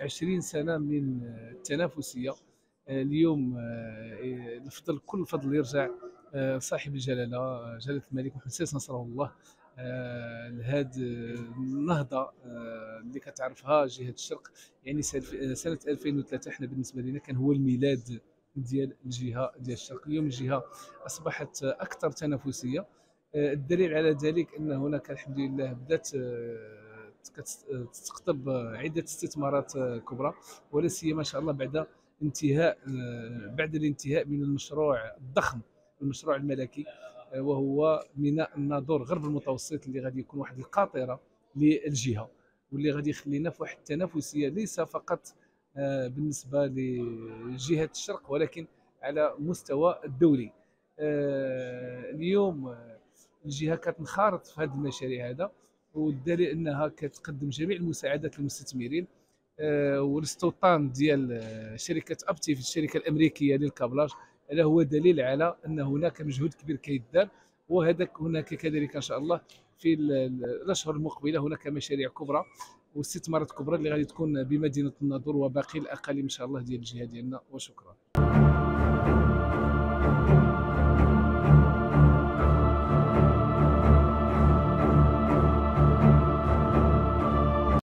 20 سنة من التنافسية. اليوم كل الفضل يرجع صاحب الجلالة جلالة الملك محمد السادس نصره الله لهذه النهضة اللي كتعرفها جهة الشرق. يعني سنة 2003 احنا بالنسبة لنا كان هو الميلاد ديال الجهة ديال الشرق. اليوم الجهة أصبحت أكثر تنافسية. الدليل على ذلك أن هناك الحمد لله بدأت تستقطب عدة استثمارات كبرى، ولا سيما ما شاء الله بعد الانتهاء من المشروع الضخم، المشروع الملكي، وهو ميناء الناظور غرب المتوسط، اللي غادي يكون واحد القاطرة للجهة، واللي غادي يخلينا في واحد التنافسية ليس فقط بالنسبة لجهة الشرق ولكن على مستوى الدولي. اليوم الجهه كتنخرط في هذه المشاريع هذا، والدليل انها كتقدم جميع المساعدات للمستثمرين. والاستوطان ديال شركه ابتي في الشركه الامريكيه للكابلاج هذا هو دليل على ان هناك مجهود كبير كيدار. هناك كذلك ان شاء الله في الاشهر المقبله هناك مشاريع كبرى واستثمارات كبرى اللي غادي تكون بمدينه الناظور وباقي الاقاليم ان شاء الله ديال الجهه ديالنا. وشكرا.